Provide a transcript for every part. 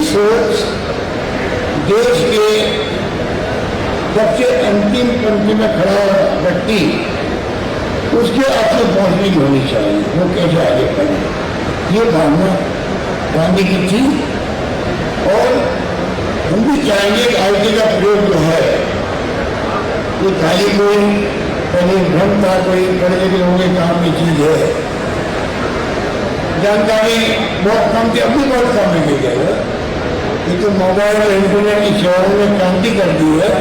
सोच देश के सबसे अंतिम पंक्ति में खड़ा व्यक्ति उसके आपसे पहुंचने की होनी चाहिए, वो कैसे आगे बढ़े, ये भावना गांधी की थी। और हम भी चाहेंगे कि आईटी का प्रयोग जो है ये खाली कोई पहले भ्रम था, कोई पढ़े लिखे लोगों के काम की चीज है। जानकारी बहुत कम थी, अभी बहुत कम है गई। ये तो मोबाइल और इंटरनेट की सेवाओं ने क्रांति कर दी है।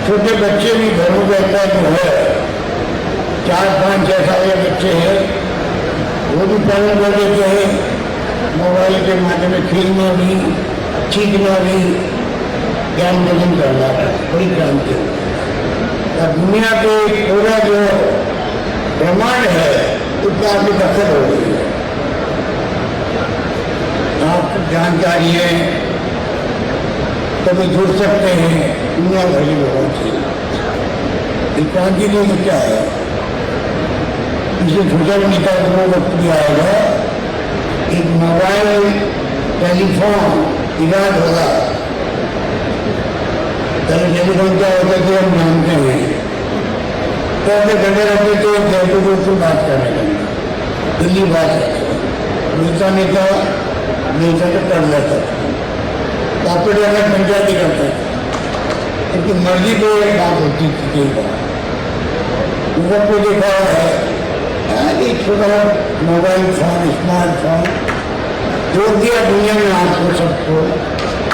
छोटे बच्चे भी घरों के अंदर जो है 4, 5, 6 साल के बच्चे हैं, वो भी पालन कर देते हैं मोबाइल के माध्यम में, खेलना भी, सीखना भी, ज्ञान ग्रहण करना, बड़ी क्रांति। अब दुनिया के पूरा जो ब्रह्मांड है उसका आपकी दखल हो गई है। आप जानकारी है कभी जुड़ सकते हैं दुनिया भर के लोगों से। क्रांति नहीं तो क्या है, इसे सोशल मीडिया को वक्त भी आएगा, एक मोबाइल टेलीफोन इलाज होगा। टेलीफोन क्या होता है हम जानते हैं, तो अपने घंटे रहते तो जयपुर दोस्तों बात करने लगे, दिल्ली बात करते, नेता नेता नेता तो कर लेता, पॉकेट वाला पंचायती करता था, उनकी मर्जी पे बात होती थी। कई बार ऊपर को देखा है कि छोटा मोबाइल फोन, स्मार्टफोन जोड़ दिया दुनिया में आपको सबको,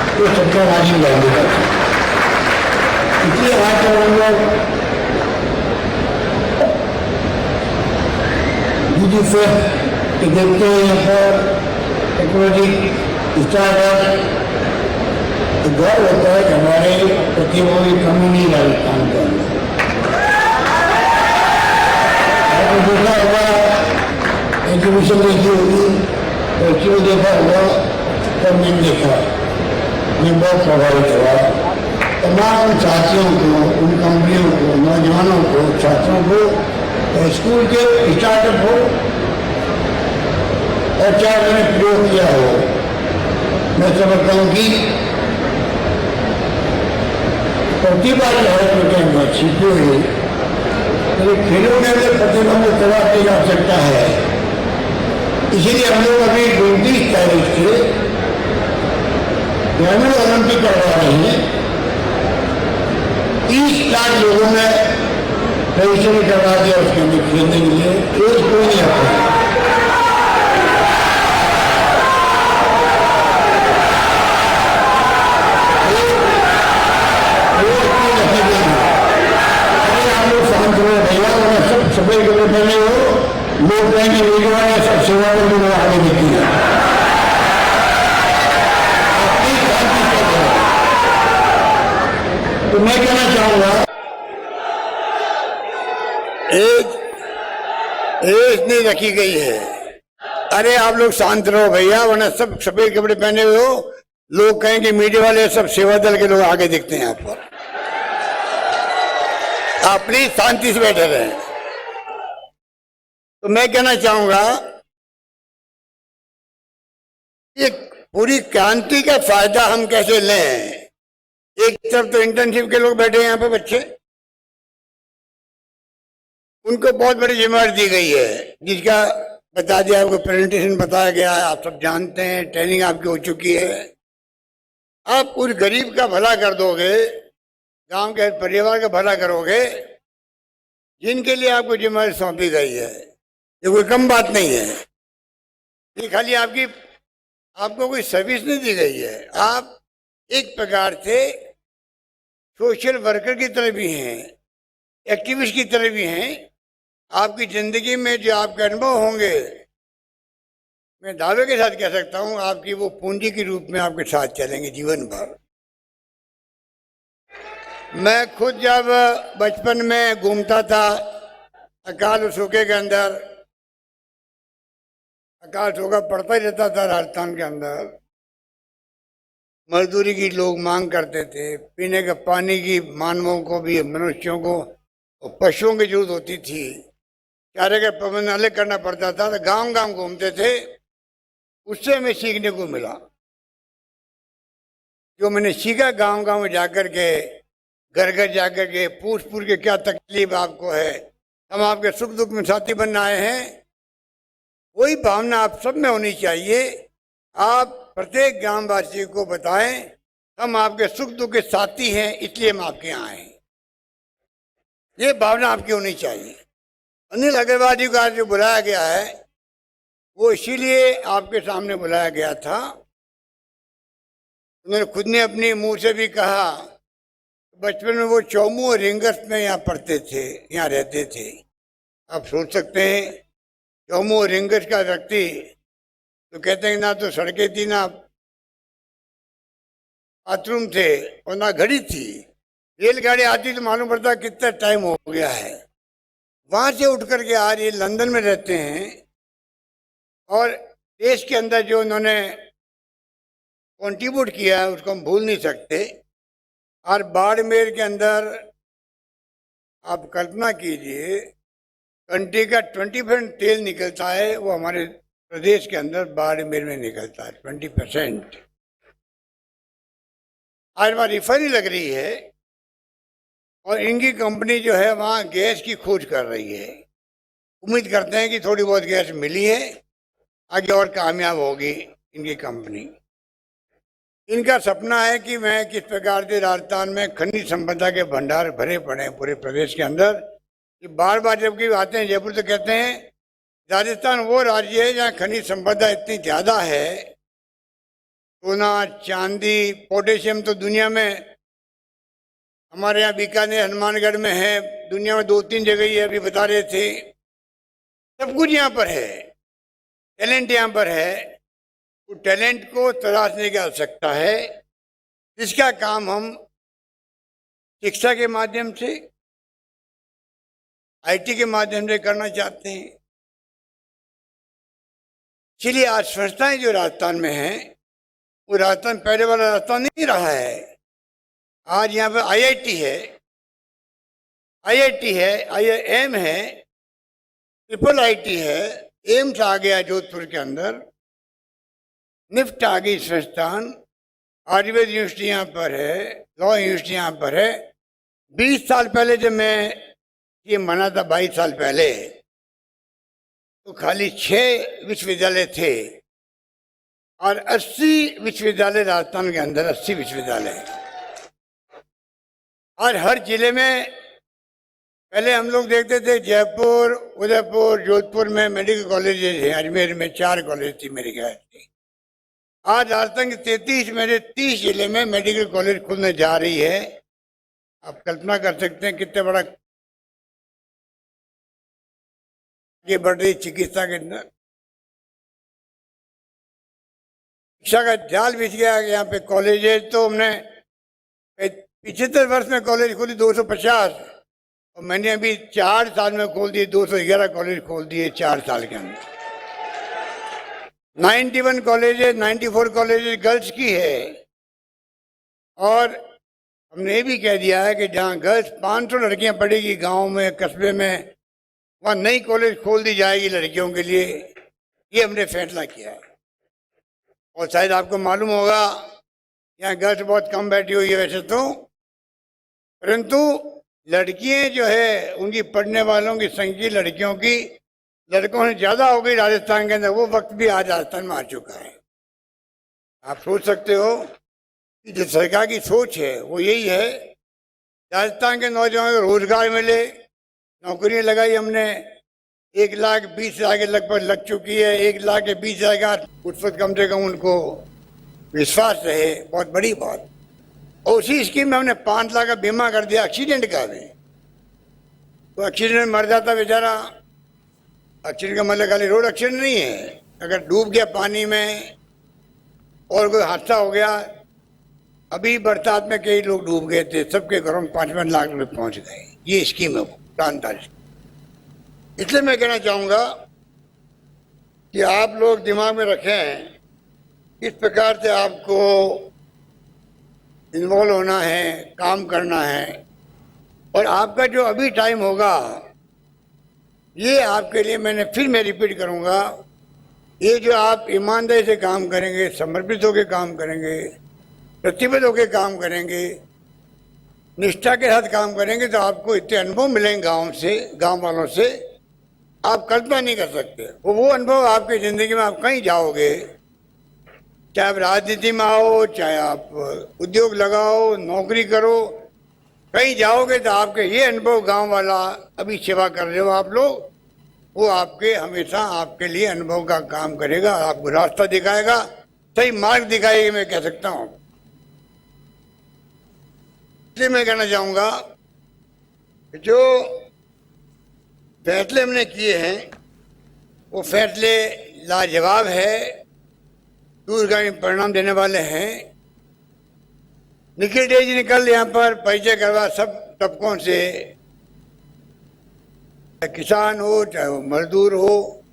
तो सबका राजी कर दिया। इसलिए आज तो हम लोग दीदी से देखते हैं यहाँ पर टेक्नोलॉजी स्टार्टअप, तो गर्व होता है कि हमारे प्रतिभाओं की कमी नहीं राजस्थान के अंदर। आपको देखा होगा एजुकेशन देखी होगी, बच्चों देखा होगा, तब मैंने देखा, मैं बहुत प्रभावित हुआ। तमाम साथियों को, उन कंपनियों को, नौजवानों को, छात्रों को, स्कूल के स्टार्टअप हो और चाहे मैंने प्रयोग किया हो, मैं समझता हूँ कि प्रतिभा जो है तो क्या छिपी हुई, तो खेलों में अगर प्रतिभा को तलाश की जा सकता है। इसीलिए हम लोग अभी 29 तारीख से ग्रामीण ओलंपिक करवा रहे हैं। 30 लाख लोगों ने रजिस्ट्रेशन करवा दिया उसके अंदर खेलने के लिए, एक कोई नहीं आता। सफाई के पहले हो लोग कहेंगे वीडियो सब सेवा में आगे देती है। तो मैं कहना चाहूंगा एज नहीं रखी गई है। अरे आप लोग शांत रहो भैया, वरना सब सफेद कपड़े पहने हुए हो, लोग कहेंगे मीडिया वाले सब सेवा दल के लोग आगे दिखते हैं। यहाँ पर आप प्लीज शांति से बैठे रहें। तो मैं कहना चाहूंगा ये पूरी क्रांति का फायदा हम कैसे लें। एक तरफ तो इंटर्नशिप के लोग बैठे हैं यहाँ पे बच्चे, उनको बहुत बड़ी जिम्मेदारी दी गई है, जिसका बता दिया, आपको प्रेजेंटेशन बताया गया है, आप सब जानते हैं, ट्रेनिंग आपकी हो चुकी है। आप पूरे गरीब का भला कर दोगे, गांव के परिवार का भला करोगे, जिनके लिए आपको जिम्मेदारी सौंपी गई है। ये कोई कम बात नहीं है, ये खाली आपको कोई सर्विस नहीं दी गई है। आप एक प्रकार से सोशल वर्कर की तरह भी हैं, एक्टिविस्ट की तरह भी हैं। आपकी जिंदगी में जो आपके अनुभव होंगे, मैं दावे के साथ कह सकता हूं, आपकी वो पूंजी के रूप में आपके साथ चलेंगे जीवन भर। मैं खुद जब बचपन में घूमता था अकाल सूखे के अंदर, अकाल सूखा पड़ता ही रहता था राजस्थान के अंदर, मजदूरी की लोग मांग करते थे, पीने के पानी की मानवों को भी, मनुष्यों को और पशुओं की जरूरत होती थी, चारे का प्रबंध अलग करना पड़ता था। तो गांव गांव घूमते थे, उससे हमें सीखने को मिला। जो मैंने सीखा गांव गांव में जाकर के, घर घर जाकर के पूछ पूछ के क्या तकलीफ आपको है, हम आपके सुख दुख में साथी बनने आए हैं, वही भावना आप सब में होनी चाहिए। आप प्रत्येक ग्रामवासी को बताएं हम आपके सुख दुख के साथी हैं, इसलिए हम आपके यहाँ आए हैं। ये भावना आपकी होनी चाहिए। अनिल अग्रवाल जी को आज जो बुलाया गया है वो इसीलिए आपके सामने बुलाया गया था। उन्होंने खुद ने अपने मुंह से भी कहा, बचपन में वो चौमू और रिंगस में यहाँ पढ़ते थे, यहाँ रहते थे। आप सोच सकते हैं चौमू और रिंगस का व्यक्ति तो कहते हैं ना तो सड़कें थी, ना बाथरूम थे और ना घड़ी थी। रेलगाड़ी आती तो मालूम पड़ता कितना टाइम हो गया है। वहां से उठ करके आज ये लंदन में रहते हैं और देश के अंदर जो उन्होंने कंट्रीब्यूट किया है उसको हम भूल नहीं सकते। और बाड़मेर के अंदर आप कल्पना कीजिए, कंट्री का 20% तेल निकलता है, वो हमारे प्रदेश के अंदर बाड़मेर में निकलता है 20%। आज वहाँ रिफाइनरी लग रही है और इनकी कंपनी जो है वहाँ गैस की खोज कर रही है। उम्मीद करते हैं कि थोड़ी बहुत गैस मिली है, आगे और कामयाब होगी इनकी कंपनी। इनका सपना है कि मैं किस प्रकार से राजस्थान में खनिज संपदा के भंडार भरे पड़े हैं पूरे प्रदेश के अंदर। कि बार बार जबकि आते हैं जयपुर तो कहते हैं राजस्थान वो राज्य है जहाँ खनिज संपदा इतनी ज़्यादा है। सोना, चांदी, पोटेशियम तो दुनिया में, हमारे यहाँ बीकानेर हनुमानगढ़ में है, दुनिया में 2-3 जगह ही अभी बता रहे थे। सब कुछ यहाँ पर है, टैलेंट यहाँ पर है। तो टैलेंट को तराशने की आवश्यकता है, जिसका काम हम शिक्षा के माध्यम से, आईटी के माध्यम से करना चाहते हैं। इसलिए आज संस्थाएं जो राजस्थान में हैं वो राजस्थान पहले वाला राजस्थान नहीं रहा है। आज यहाँ पे आईआईटी है, आईआईएम है, ट्रिपल आईटी है, एम्स आ गया जोधपुर के अंदर, निफ्ट आ गई संस्थान, आयुर्वेद यूनिवर्सिटी यहाँ पर है, लॉ यूनिवर्सिटी यहाँ पर है। 20 साल पहले जब मैं ये मना था, 22 साल पहले, तो खाली 6 विश्वविद्यालय थे और 80 विश्वविद्यालय राजस्थान के अंदर, 80 विश्वविद्यालय। और हर जिले में पहले हम लोग देखते थे जयपुर, उदयपुर, जोधपुर में मेडिकल कॉलेजेस हैं, अजमेर में 4 कॉलेज थी मेरे ख्याल से। आज राजस्थान के 33 में से 30 जिले में मेडिकल कॉलेज खुलने जा रही है। आप कल्पना कर सकते हैं कितने बड़ा ये बढ़ रही चिकित्सा के अंदर। शिक्षा का जाल बिछ गया। यहाँ पे कॉलेजेस तो हमने 75 वर्ष में कॉलेज खोली 250, और मैंने अभी 4 साल में खोल दिए 211 कॉलेज खोल दिए 4 साल के अंदर। 91 कॉलेजेस, 94 कॉलेजेस गर्ल्स की है। और हमने ये भी कह दिया है कि जहाँ गर्ल्स 500 लड़कियां पढ़ेगी गांव में, कस्बे में, वहाँ नई कॉलेज खोल दी जाएगी लड़कियों के लिए। ये हमने फैसला किया है। और शायद आपको मालूम होगा यहाँ गर्ल्स बहुत कम बैठी हुई है वैसे तो, परंतु लड़कियां जो है उनकी पढ़ने वालों की संख्या लड़कियों की लड़कों से ज़्यादा हो गई राजस्थान के अंदर। वो वक्त भी आज राजस्थान में आ चुका है। आप सोच सकते हो कि जो सरकार की सोच है वो यही है, राजस्थान के नौजवानों को रोजगार मिले। नौकरियां लगाई हमने, 1,20,000 के लगभग लग चुकी है। 1,20,000 उस वक्त कम से कम उनको विश्वास रहे, बहुत बड़ी बात। और उसी स्कीम में हमने 5 लाख का बीमा कर दिया एक्सीडेंट का भी। तो एक्सीडेंट में मर जाता बेचारा, एक्सीडेंट का मतलब खाली रोड एक्सीडेंट नहीं है, अगर डूब गया पानी में और कोई हादसा हो गया। अभी बरसात में कई लोग डूब गए थे, सबके घरों में 5-5 लाख रुपए पहुंच गए। ये स्कीम है शानदार। इसलिए मैं कहना चाहूँगा कि आप लोग दिमाग में रखें, इस प्रकार से आपको इन्वॉल्व होना है, काम करना है। और आपका जो अभी टाइम होगा ये आपके लिए, मैं रिपीट करूँगा, ये जो आप ईमानदारी से काम करेंगे, समर्पित होकर काम करेंगे, प्रतिबद्ध होकर काम करेंगे, निष्ठा के साथ काम करेंगे तो आपको इतने अनुभव मिलेंगे गांव वालों से, आप कल्पना नहीं कर सकते। वो अनुभव आपकी जिंदगी में, आप कहीं जाओगे, चाहे आप राजनीति में आओ, चाहे आप उद्योग लगाओ, नौकरी करो, कहीं जाओगे तो आपके ये अनुभव, गांव वाला अभी सेवा कर रहे हो आप लोग, वो आपके हमेशा आपके लिए अनुभव का काम करेगा, आपको रास्ता दिखाएगा, सही मार्ग दिखाएगा, मैं कह सकता हूं। इसलिए मैं कहना चाहूंगा जो फैसले हमने किए हैं वो फैसले लाजवाब है, दूरगामी परिणाम देने वाले हैं। निखिल डे जी ने कल यहाँ पर परिचय करवा सब तबकों से, चाहे किसान हो, चाहे वो मजदूर हो,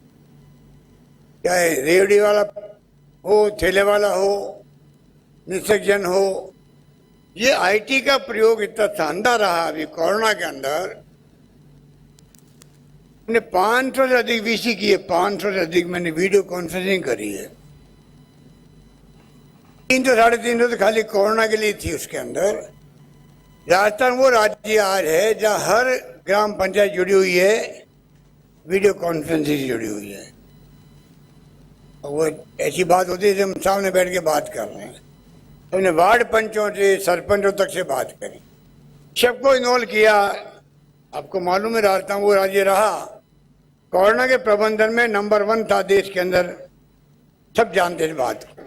चाहे रेवड़ी वाला हो, ठेले वाला हो, निष्ठजन हो। ये आईटी का प्रयोग इतना शानदार रहा अभी कोरोना के अंदर। मैंने 500 से अधिक वीसी किए, 500 से अधिक मैंने वीडियो कॉन्फ्रेंसिंग करी है। 300 साढ़े 300 तो खाली कोरोना के लिए थी। उसके अंदर राजस्थान वो राज्य आज है जहाँ हर ग्राम पंचायत जुड़ी हुई है, वीडियो कॉन्फ्रेंसिंग जुड़ी हुई है। और वो ऐसी बात होती है जब हम सामने बैठ के बात कर रहे हैं। हमने वार्ड पंचों से सरपंचों तक से बात करी, सबको इन्वॉल्व किया। आपको मालूम है राजस्थान वो राज्य रहा कोरोना के प्रबंधन में नंबर 1 था देश के अंदर, सब जानते थे बात को।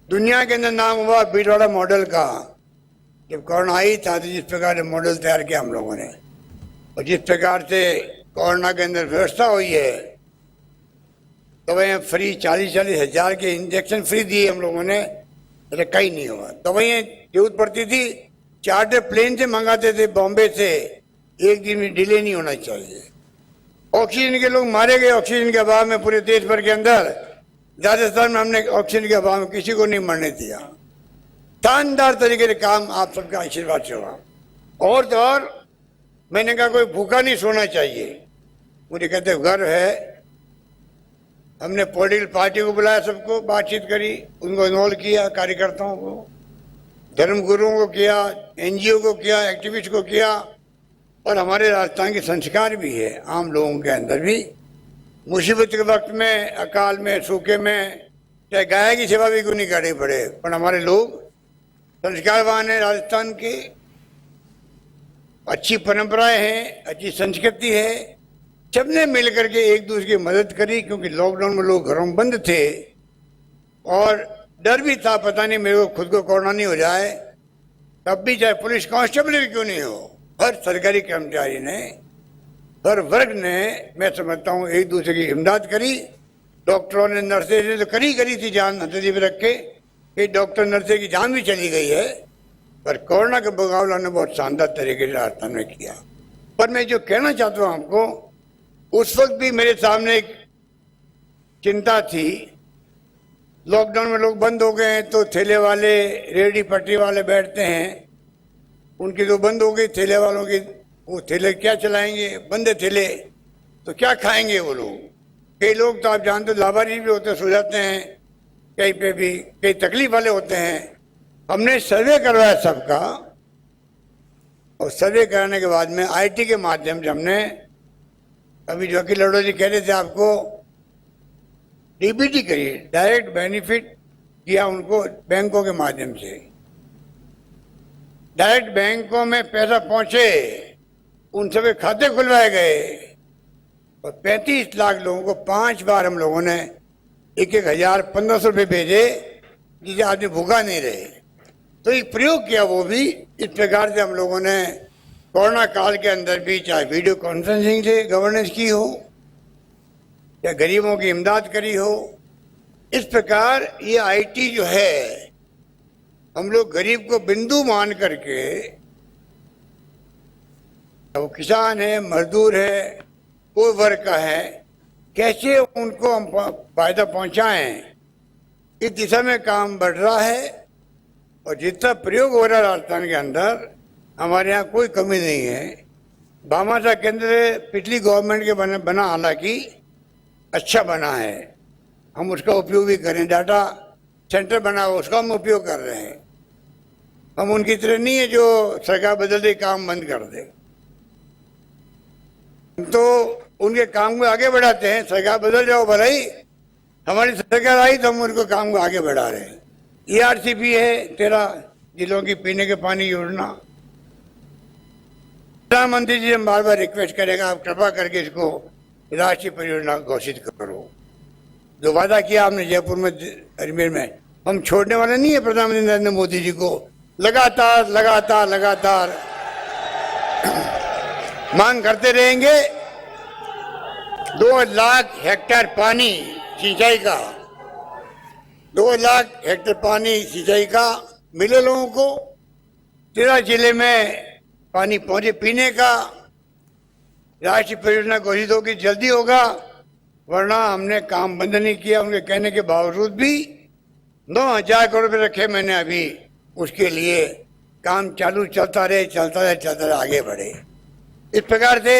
दुनिया के अंदर नाम हुआ भीलवाड़ा मॉडल का। जब कोरोना आई था तो जिस प्रकार से मॉडल तैयार किया हम लोगों ने, और जिस प्रकार से कोरोना के अंदर व्यवस्था हुई है, दवाइयाँ फ्री 40-40 हज़ार के इंजेक्शन फ्री दिए हम लोगों ने, अरे कहीं नहीं हुआ। दवाइयाँ जरूरत पड़ती थी चार्टर प्लेन से मंगाते थे बॉम्बे से, एक दिन में डिले नहीं होना चाहिए। ऑक्सीजन के लोग मारे गए ऑक्सीजन के अभाव में पूरे देश भर के अंदर। राजस्थान में हमने ऑक्सीजन के अभाव में किसी को नहीं मरने दिया। शानदार तरीके से काम आप सबका आशीर्वाद से हुआ। और तो और मैंने कहा कोई भूखा नहीं सोना चाहिए। मुझे कहते गर्व है, हमने पॉलिटिकल पार्टी को बुलाया, सबको बातचीत करी, उनको इन्वॉल्व किया, कार्यकर्ताओं को, धर्म गुरुओं को किया, एनजीओ को किया, एक्टिविस्ट को किया। और हमारे राजस्थान के संस्कार भी है आम लोगों के अंदर भी। मुसीबत के वक्त में, अकाल में, सूखे में, चाहे गाय की सेवा भी क्यों नहीं करनी पड़े, पर हमारे लोग संस्कारवान है। राजस्थान की अच्छी परंपराएं हैं, अच्छी संस्कृति है। सबने मिलकर के एक दूसरे की मदद करी, क्योंकि लॉकडाउन में लोग घरों में बंद थे और डर भी था, पता नहीं मेरे को खुद को कोरोना नहीं हो जाए। तब भी चाहे पुलिस कांस्टेबल भी क्यों नहीं हो, हर सरकारी कर्मचारी ने, हर वर्ग ने, मैं समझता हूँ एक दूसरे की इमदाद करी। डॉक्टरों ने, नर्सेज ने तो करी थी जान हथेली पे रख के, कि डॉक्टर नर्सेज की जान भी चली गई है, पर कोरोना का मुकाबला ने बहुत शानदार तरीके से राजस्थान में किया। पर मैं जो कहना चाहता हूँ आपको, उस वक्त भी मेरे सामने एक चिंता थी। लॉकडाउन में लोग बंद हो गए हैं तो ठेले वाले, रेहड़ी पटरी वाले बैठते हैं, उनकी तो बंद हो गई ठेले वालों की। वो ठेले क्या चलाएंगे, बंद ठेले तो क्या खाएंगे वो लोग। कई लोग तो आप जानते हो लाभार्थी भी होते, सो जाते हैं कहीं पे भी, कई तकलीफ वाले होते हैं। हमने सर्वे करवाया सबका, और सर्वे कराने के बाद में आईटी के माध्यम से हमने, अभी जो कि लड़ो जी कह रहे थे आपको, डीबीटी करिए, डायरेक्ट बेनिफिट किया उनको बैंकों के माध्यम से। डायरेक्ट बैंकों में पैसा पहुंचे, उन सबके खाते खुलवाए गए, और 35 लाख लोगों को 5 बार हम लोगों ने 1,000 1,500 रुपये भेजे, जिसे आदमी भूखा नहीं रहे। तो एक प्रयोग किया वो भी। इस प्रकार से हम लोगों ने कोरोना काल के अंदर भी, चाहे वीडियो कॉन्फ्रेंसिंग से गवर्नेंस की हो, या गरीबों की इमदाद करी हो। इस प्रकार ये आईटी जो है, हम लोग गरीब को बिंदु मान करके, वो किसान है, मजदूर है, कोई वर्ग का है, कैसे उनको हम फायदा पहुंचाएं, इस दिशा में काम बढ़ रहा है। और जितना प्रयोग हो रहा है राजस्थान के अंदर, हमारे यहाँ कोई कमी नहीं है। भामाशाह केंद्र पिछली गवर्नमेंट के बना, हालांकि अच्छा बना है, हम उसका उपयोग भी करें। डाटा सेंटर बना, उसका हम उपयोग कर रहे हैं। हम उनकी तरह नहीं है जो सरकार बदल दे काम बंद कर दे। तो उनके काम को आगे बढ़ाते हैं। सरकार बदल जाओ भलाई, हमारी सरकार आई तो हम उनको काम को आगे बढ़ा रहे हैं। ERCP है 13 जिलों की पीने के पानी योजना। प्रधानमंत्री जी हम बार बार रिक्वेस्ट करेगा, आप कृपा करके इसको राष्ट्रीय परियोजना घोषित करो। जो वादा किया आपने जयपुर में, अजमेर में, हम छोड़ने वाले नहीं है प्रधानमंत्री नरेंद्र मोदी जी को। लगातार लगातार लगातार मांग करते रहेंगे। 2 लाख हेक्टेयर पानी सिंचाई का, 2 लाख हेक्टेयर पानी सिंचाई का मिले लोगों को। 13 जिले में पानी पहुंचे पीने का। राष्ट्रीय परियोजना घोषित होगी, जल्दी होगा, वरना हमने काम बंद नहीं किया। उनके कहने के बावजूद भी 9,000 करोड़ रुपये रखे मैंने अभी उसके लिए। काम चालू चलता रहे, चलता रहे, चलता रहे, आगे बढ़े। इस प्रकार से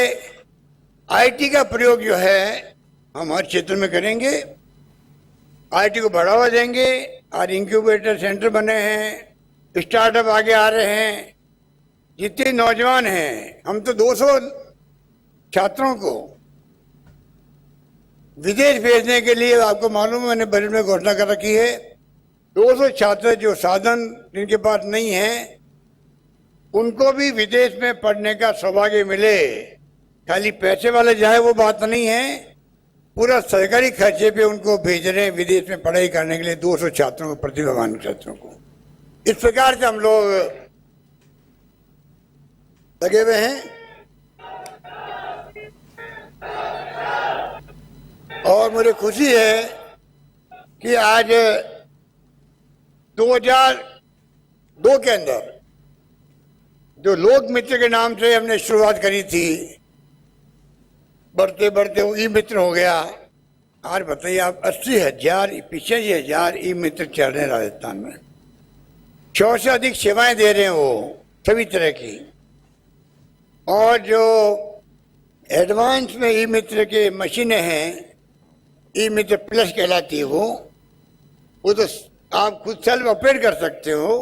IT का प्रयोग जो है हम हर क्षेत्र में करेंगे। IT को बढ़ावा देंगे और इंक्यूबेटर सेंटर बने हैं, स्टार्टअप आगे आ रहे हैं। जितने नौजवान हैं, हम तो 200 छात्रों को विदेश भेजने के लिए, आपको मालूम है मैंने बजट में घोषणा कर रखी है, 200 छात्र जो साधन जिनके पास नहीं है उनको भी विदेश में पढ़ने का सौभाग्य मिले। खाली पैसे वाले जाए वो बात नहीं है, पूरा सरकारी खर्चे पे उनको भेज रहे हैं विदेश में पढ़ाई करने के लिए 200 छात्रों को, प्रतिभावान छात्रों को। इस प्रकार से हम लोग लगे हुए हैं। और मुझे खुशी है कि आज 2002 के अंदर जो लोक मित्र के नाम से हमने शुरुआत करी थी, बढ़ते बढ़ते वो ई-मित्र हो गया। आज बताइए आप 80,000 85,000 ई-मित्र चल रहे हैं राजस्थान में। 100 से अधिक सेवाएं दे रहे हैं वो सभी तरह की। और जो एडवांस में ई-मित्र के मशीनें हैं, ई-मित्र प्लस कहलाती है वो तो आप खुद सेल्फ ऑपरेट कर सकते हो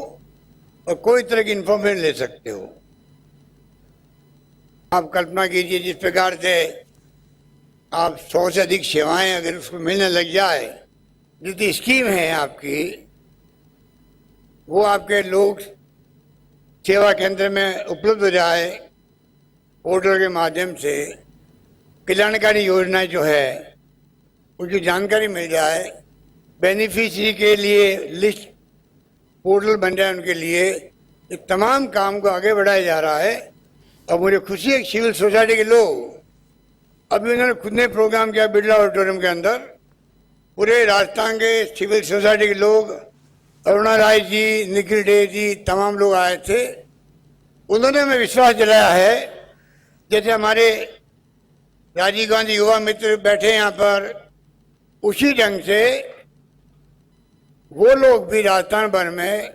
और कोई तरह की इंफॉर्मेशन ले सकते हो। आप कल्पना कीजिए जिस प्रकार से आप 100 से अधिक सेवाएं अगर उसको मिलने लग जाए, जितनी स्कीम है आपकी, वो आपके लोग सेवा केंद्र में उपलब्ध हो जाए पोर्टल के माध्यम से। कल्याणकारी योजनाएं जो है उसकी जानकारी मिल जाए, बेनिफिशियरी के लिए लिस्ट पोर्टल बन जाए उनके लिए। ये तमाम काम को आगे बढ़ाया जा रहा है। और मुझे खुशी है सिविल सोसाइटी के लोग, अभी उन्होंने खुद ने प्रोग्राम किया बिरला ऑडिटोरियम के अंदर, पूरे राजस्थान के सिविल सोसाइटी के लोग, अरुणा राय जी, निखिल डे जी, तमाम लोग आए थे। उन्होंने हमें विश्वास दिलाया है, जैसे हमारे राजीव गांधी युवा मित्र बैठे यहाँ पर, उसी ढंग से वो लोग भी राजस्थान भर में,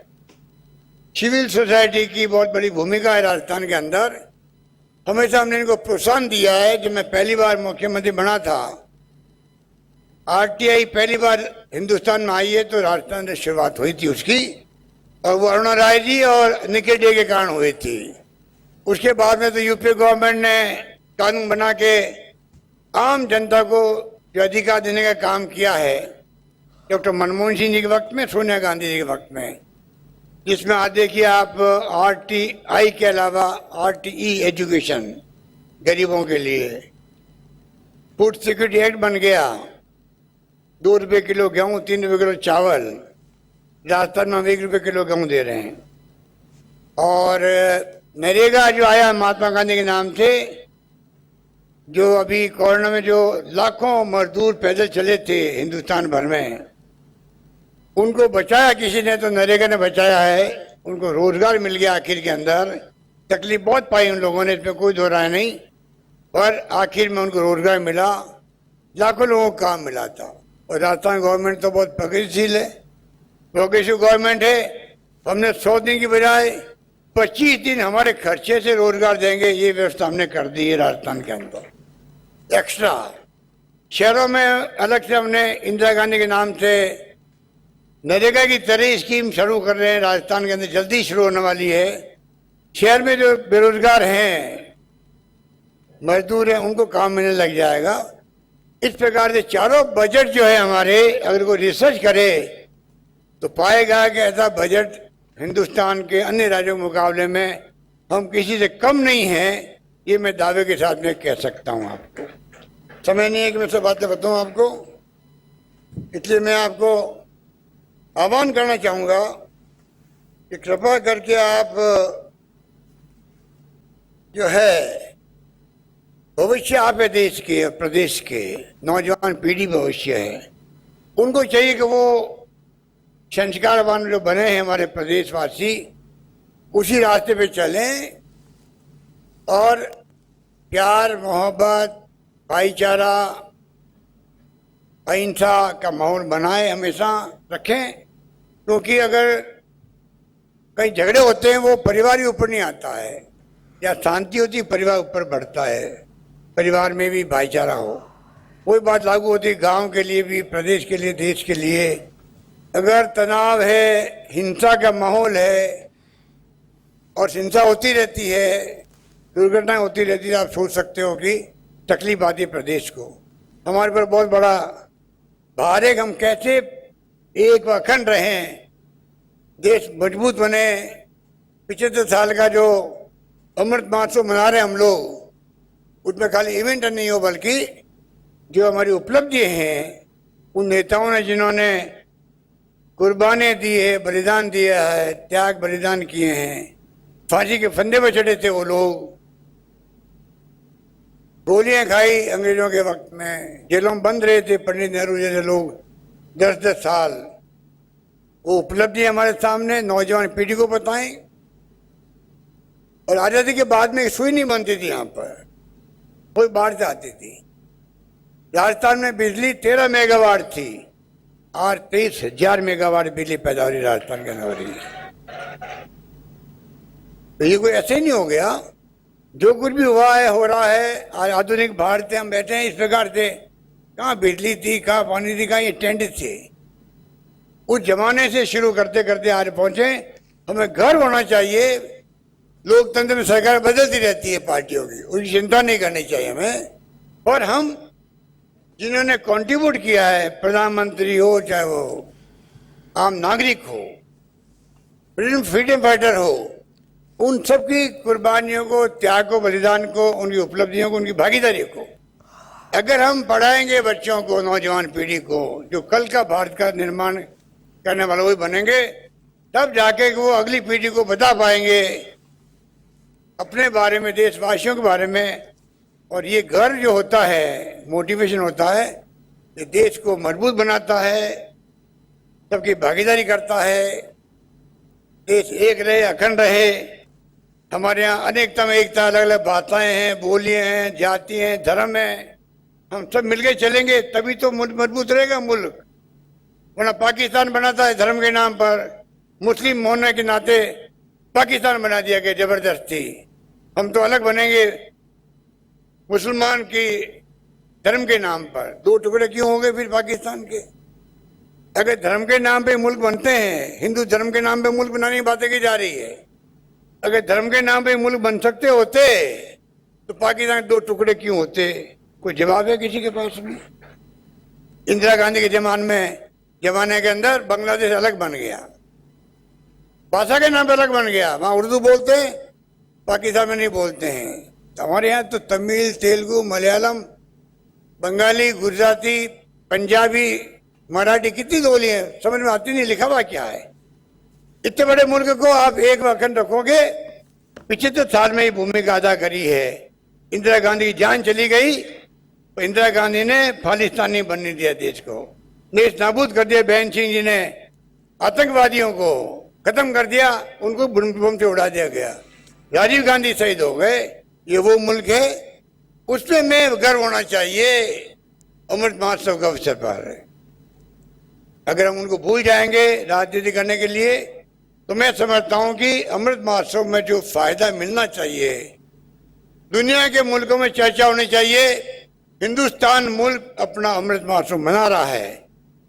सिविल सोसाइटी की बहुत बड़ी भूमिका है राजस्थान के अंदर। हमेशा हमने इनको प्रोत्साहन दिया है। जब मैं पहली बार मुख्यमंत्री बना था, RTI पहली बार हिंदुस्तान में आई है तो राजस्थान से शुरुआत हुई थी उसकी, और वो अरुणा राय जी और निखिल डे के कारण हुई थी। उसके बाद में तो यूपी गवर्नमेंट ने कानून बना के आम जनता को जो अधिकार देने का काम किया है, डॉक्टर मनमोहन सिंह जी के वक्त में, सोनिया गांधी जी के वक्त में, जिसमें आज देखिए आप RTI के अलावा RTE एजुकेशन गरीबों के लिए, फूड सिक्योरिटी एक्ट बन गया, 2 रुपये किलो गेहूँ, 3 रुपये किलो चावल। राजस्थान में हम 1 रुपये किलो गेहूँ दे रहे हैं। और नरेगा जो आया महात्मा गांधी के नाम से, जो अभी कोरोना में जो लाखों मजदूर पैदल चले थे हिंदुस्तान भर में, उनको बचाया किसी ने, तो नरेगा ने बचाया है। उनको रोजगार मिल गया आखिर के अंदर। तकलीफ बहुत पाई उन लोगों ने, इसमें कोई दो राय नहीं, पर आखिर में उनको रोजगार मिला, लाखों लोगों को काम मिला था। और राजस्थान गवर्नमेंट तो बहुत प्रगतिशील है, प्रोग्रेसिव गवर्नमेंट है। हमने 100 दिन की बजाय 25 दिन हमारे खर्चे से रोजगार देंगे, ये व्यवस्था हमने कर दी है राजस्थान के अंदर। एक्स्ट्रा शहरों में अलग से हमने इंदिरा गांधी के नाम से नरेगा की तरह स्कीम शुरू कर रहे हैं राजस्थान के अंदर, जल्दी शुरू होने वाली है। शहर में जो बेरोजगार हैं, मजदूर हैं, उनको काम मिलने लग जाएगा। इस प्रकार से चारों बजट जो है हमारे, अगर कोई रिसर्च करे तो पाएगा कि ऐसा बजट हिंदुस्तान के अन्य राज्यों के मुकाबले में हम किसी से कम नहीं हैं, ये मैं दावे के साथ में कह सकता हूं आपको। समय नहीं है कि मैं सब बातें बताऊं आपको, इसलिए मैं आपको आह्वान करना चाहूंगा कि कृपा करके आप जो है भविष्य आप है देश के, प्रदेश के नौजवान पीढ़ी भविष्य है, उनको चाहिए कि वो संस्कारवान जो बने हैं हमारे प्रदेशवासी, उसी रास्ते पे चलें और प्यार, मोहब्बत, भाईचारा, अहिंसा का माहौल बनाए, हमेशा रखें। क्योंकि अगर कहीं झगड़े होते हैं वो परिवार के ऊपर नहीं आता है, या शांति होती है परिवार ऊपर बढ़ता है। परिवार में भी भाईचारा हो, वही बात लागू होती है गांव के लिए भी, प्रदेश के लिए, देश के लिए। अगर तनाव है, हिंसा का माहौल है और हिंसा होती रहती है, दुर्घटनाएं होती रहती है, आप सोच सकते हो कि तकलीफ आती है प्रदेश को। हमारे पर बहुत बड़ा भार है, हम कैसे एक व अखंड रहें, देश मजबूत बने। 75 साल का जो अमृत महोत्सव मना रहे हैं हम लोग, उसमें खाली इवेंट नहीं हो बल्कि जो हमारी उपलब्धि हैं, उन नेताओं ने जिन्होंने कुर्बानियां दी है, बलिदान दिया है, त्याग बलिदान किए हैं, फांसी के फंदे पर चढ़े थे वो लोग, गोलियां खाई अंग्रेजों के वक्त में, जेलों में बंद रहे थे पंडित नेहरू जैसे लोग 10-10 साल। वो उपलब्धि हमारे सामने, नौजवान पीढ़ी को बताएं। और आजादी के बाद में सुई नहीं बनती थी यहाँ पर, कोई बाढ़ से आती थी। राजस्थान में बिजली 13 मेगावाट थी, और 23,000 मेगावाट बिजली पैदा हो रही राजस्थान के अंदर हो रही है। तो ये कोई ऐसे ही नहीं हो गया, जो कुछ भी हुआ है, हो रहा है। आज आधुनिक भारत से हम बैठे हैं इस प्रकार से, कहाँ बिजली थी, कहाँ पानी थी, कहाँ ये टेंट थे। उस जमाने से शुरू करते करते आज पहुंचे। हमें गर्व होना चाहिए। लोकतंत्र में सरकार बदलती रहती है पार्टियों की, उसकी चिंता नहीं करनी चाहिए हमें। और हम जिन्होंने कंट्रीब्यूट किया है, प्रधानमंत्री हो, चाहे वो आम नागरिक हो, फ्रीडम फाइटर हो, उन सबकी कुर्बानियों को, त्याग को, बलिदान को, उनकी उपलब्धियों को, उनकी भागीदारी को अगर हम पढ़ाएंगे बच्चों को, नौजवान पीढ़ी को, जो कल का भारत का निर्माण करने वाले वही बनेंगे, तब जाके वो अगली पीढ़ी को बता पाएंगे अपने बारे में, देशवासियों के बारे में। और ये गर्व जो होता है, मोटिवेशन होता है, ये देश को मजबूत बनाता है, सबकी भागीदारी करता है, देश एक रहे, अखंड रहे। हमारे यहाँ अनेकता में एकता, अलग अलग भाषाएं हैं, बोलियां हैं, जाति हैं, धर्म हैं, हम सब मिलके चलेंगे तभी तो मजबूत रहेगा मुल्क। वरना पाकिस्तान बनाता है धर्म के नाम पर, मुस्लिम होने के नाते पाकिस्तान बना दिया गया जबरदस्ती। हम तो अलग बनेंगे मुसलमान की धर्म के नाम पर। दो टुकड़े क्यों हो गए फिर पाकिस्तान के? अगर धर्म के नाम पे मुल्क बनते हैं, हिंदू धर्म के नाम पे मुल्क बनाने की बातें की जा रही है, अगर धर्म के नाम पे मुल्क बन सकते होते तो पाकिस्तान के दो टुकड़े क्यों होते? कोई जवाब है किसी के पास में? इंदिरा गांधी के जमाने के अंदर बांग्लादेश अलग बन गया, भाषा के नाम पे अलग बन गया। वहां उर्दू बोलते हैं, पाकिस्तान में नहीं बोलते हैं। हमारे यहाँ तो तमिल, तेलुगु, मलयालम, बंगाली, गुजराती, पंजाबी, मराठी, कितनी बोली है, समझ में आती नहीं लिखा हुआ क्या है। इतने बड़े मुल्क को आप एक वखंड रखोगे। 75 साल में ही भूमिका अदा करी है। इंदिरा गांधी की जान चली गई तो इंदिरा गांधी ने खालिस्तान नहीं बनने दिया, देश को देश नाबूद कर दिया। बहन सिंह जी ने आतंकवादियों को खत्म कर दिया, उनको बम से उड़ा दिया गया। राजीव गांधी शहीद हो गए। ये वो मुल्क है, उसमें में गर्व होना चाहिए अमृत महोत्सव के अवसर पर। अगर हम उनको भूल जाएंगे राजनीति करने के लिए, तो मैं समझता हूं कि अमृत महोत्सव में जो फायदा मिलना चाहिए, दुनिया के मुल्कों में चर्चा होनी चाहिए। हिंदुस्तान मुल्क अपना अमृत महोत्सव मना रहा है,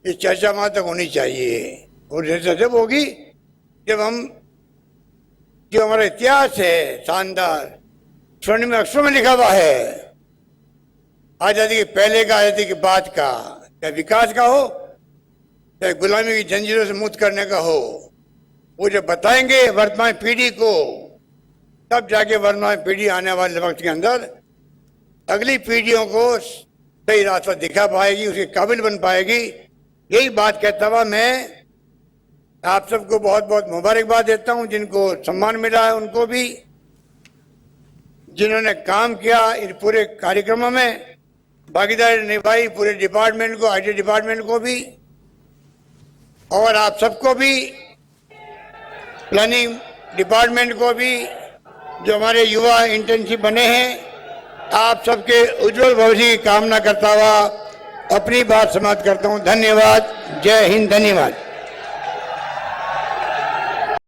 ये चर्चा वहां तक होनी चाहिए। और जैसे जब होगी जब हम, जो हमारा इतिहास है शानदार, स्वर्णिम अक्षरों में लिखा हुआ है, आजादी के पहले का, आजादी के बाद का, चाहे विकास का हो चाहे गुलामी की जंजीरों से मुक्त करने का हो, वो जब बताएंगे वर्तमान पीढ़ी को, तब जाके वर्तमान पीढ़ी आने वाले वक्त के अंदर अगली पीढ़ियों को सही रास्ता दिखा पाएगी, उसके काबिल बन पाएगी। यही बात कहता हुआ मैं आप सबको बहुत बहुत मुबारकबाद देता हूं, जिनको सम्मान मिला है उनको भी, जिन्होंने काम किया इन पूरे कार्यक्रमों में भागीदारी निभाई, पूरे डिपार्टमेंट को, आईटी डिपार्टमेंट को भी, और आप सबको भी, प्लानिंग डिपार्टमेंट को भी, जो हमारे युवा इंटर्नशिप बने हैं, आप सबके उज्जवल भविष्य की कामना करता हुआ अपनी बात समाप्त करता हूं। धन्यवाद। जय हिंद। धन्यवाद।